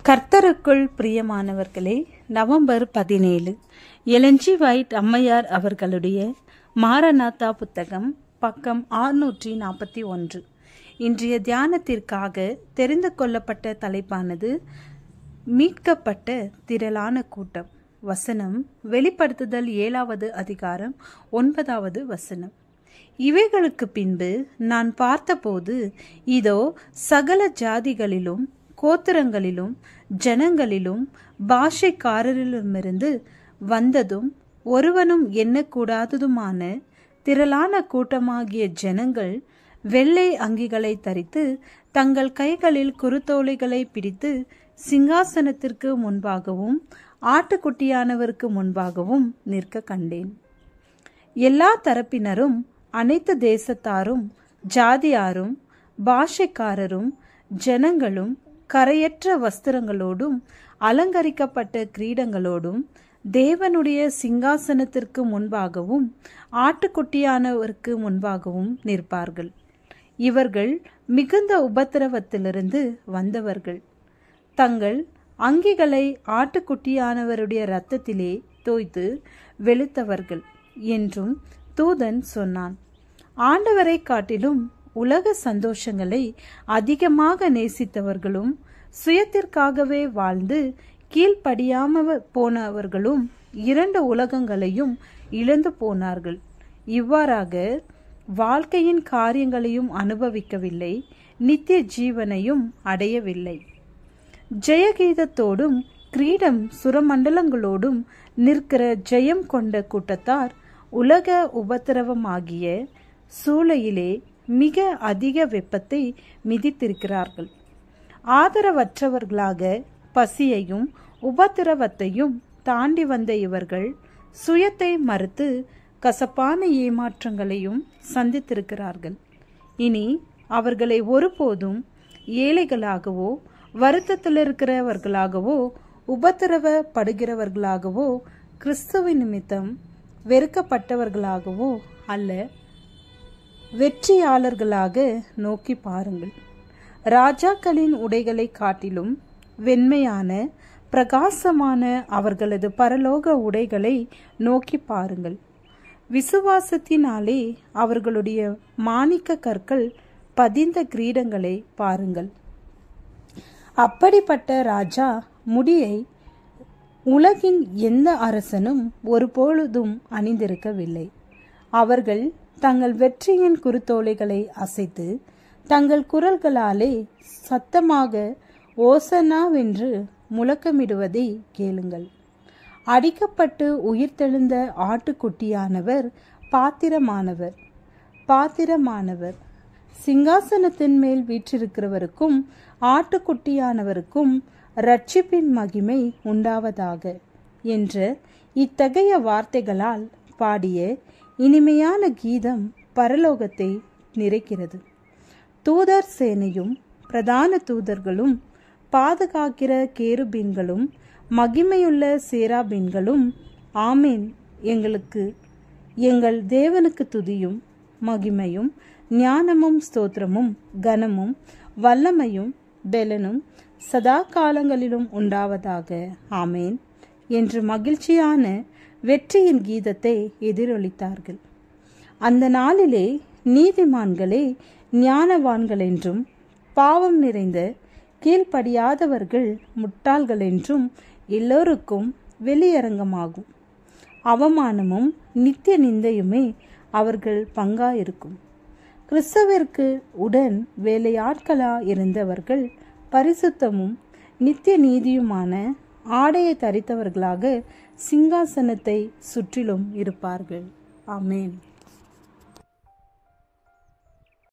கர்த்தருக்குள் பிரியமானவர்களே, November 17 எலஞ்சி white அம்மையார் அவர்களுடைய மாரநாதா புத்தகம், பக்கம் 641. இன்றைய தியானத்திற்காக தெரிந்து கொள்ளப்பட்ட தலைப்பானது மீட்கப்பட்ட திரளான கூட்டம். வசனம் வெளிப்படுத்துதல் 7வது அதிகாரம் 9வது வசனம். இவைகளுக்கு பின்பு நான் பார்த்தபோது, இதோ சகல ஜாதிகளிலும் கோத்திரங்களிலும் ஜனங்களிலும் பாஷைக்காரரிலுமிருந்து வந்ததும் ஒருவனும் எண்ணக்கூடாததுமான திரளான கூட்டமாகிய ஜனங்கள் வெள்ளை அங்கிகளை தரித்து தங்கள் கைகளில் குருத்தோலைகளை பிடித்து சிங்காசனத்திற்கு முன்பாகவும் ஆட்டுக்குட்டியானவருக்கு முன்பாகவும் நிற்க கண்டேன். எல்லா தரப்பினரும், அனைத்து தேசத்தாரும், ஜாதியாரும், பாஷைக்காரரும், ஜனங்களும் கரையற்ற வஸ்திரங்களோடும் அலங்கரிக்கப்பட்ட கிரீடங்களோடும் தேவனுடைய சிங்காசனத்திற்கு முன்பாகவும் ஆட்டுக்குட்டியானவருக்கு முன்பாகவும் நிற்பார்கள். இவர்கள் மிகுந்த உபத்திரவத்திலிருந்து வந்தவர்கள். தங்கள் அங்கிகளை ஆட்டுக்குட்டியானவருடைய இரத்தத்திலே தோய்த்து வெளுத்தவர்கள் என்றும் தூதன் சொன்னான். ஆண்டவரை காட்டிலும் உலக சந்தோஷங்களை அதிகமாக நேசித்தவர்களும் சுயத்திற்காகவே வாழ்ந்து கீழ்ப்படியாம போனவர்களும் 2 உலகங்களையும் இழந்து போனார்கள். இவ்வாறாக வாழ்க்கையின் காரியங்களையும் அனுபவிக்கவில்லை, நித்திய ஜீவனையும் அடையவில்லை. ஜெயகீதத்தோடும் கிரீடம் சுரமண்டலங்களோடும் நிற்கிற ஜெயம் கொண்ட கூட்டத்தார் உலக உபத்திரவமாகிய சூளையிலே மிக அதிக வெப்பத்தை மிதித்திருக்கிறார்கள். ஆதரவற்றவர்களாக பசியையும் உபத்திரவத்தையும் தாண்டி வந்த இவர்கள் சுயத்தை மறுத்து கசப்பான ஏமாற்றங்களையும் சந்தித்திருக்கிறார்கள். இனி அவர்களை ஒருபோதும் ஏழைகளாகவோ, வருத்தத்தில் இருக்கிறவர்களாகவோ, உபத்திரவப்படுகிறவர்களாகவோ, கிறிஸ்துவின் நிமித்தம் வெறுக்கப்பட்டவர்களாகவோ அல்ல, வெற்றியாளர்களாக நோக்கி பாருங்கள். ராஜாக்களின் உடைகளை காட்டிலும் வெண்மையான பிரகாசமான அவர்களது பரலோக உடைகளை நோக்கி பாருங்கள். விசுவாசத்தினாலே அவர்களுடைய மாணிக்க கற்கள் பதிந்த கிரீடங்களை பாருங்கள். அப்படிப்பட்ட ராஜா முடியை உலகின் எந்த அரசனும் ஒருபொழுதும் அணிந்திருக்கவில்லை. அவர்கள் தங்கள் வெற்றியின் குருத்தோலைகளை அசைத்து தங்கள் குரல்களாலே சத்தமாக ஓசனாவென்று முழக்கமிடுவதை கேளுங்கள். அடிக்கப்பட்டு உயிர்த்தெழுந்த ஆட்டுக்குட்டியானவர் பாத்திரமானவர், பாத்திரமானவர். சிங்காசனத்தின் மேல் வீற்றிருக்கிறவருக்கும் ஆட்டுக்குட்டியானவருக்கும் இரட்சிப்பின் மகிமை உண்டாவதாக என்ற இத்தகைய வார்த்தைகளால் பாடிய இனிமையான கீதம் பரலோகத்தை நிறைக்கிறது. தூதர் சேனையும் பிரதான தூதர்களும் பாதுகாக்கிற கேருபீன்களும் மகிமையுள்ள சேராபீன்களும், ஆமேன், எங்கள் தேவனுக்கு துதியும் மகிமையும் ஞானமும் ஸ்தோத்திரமும் கனமும் வல்லமையும் பெலனும் சதா காலங்களிலும் உண்டாவதாக, ஆமேன் என்று மகிழ்ச்சியான வெற்றியின் கீதத்தை எதிரொலித்தார்கள். அந்த நாளிலே நீதிமான்களே ஞானவான்கள் என்றும், பாவம் நிறைந்த கீழ்ப்படியாதவர்கள் முட்டாள்கள் என்றும் எல்லோருக்கும் வெளியரங்கமாகும். அவமானமும் நித்திய நிந்தையுமே அவர்கள் பங்காயிருக்கும். கிறிஸ்துவிற்கு உடன் வேலையாட்களா இருந்தவர்கள் பரிசுத்தமும் நித்திய நீதியுமான ஆடையை தரித்தவர்களாக சிங்காசனத்தை சுற்றிலும் இருப்பார்கள். ஆமேன்.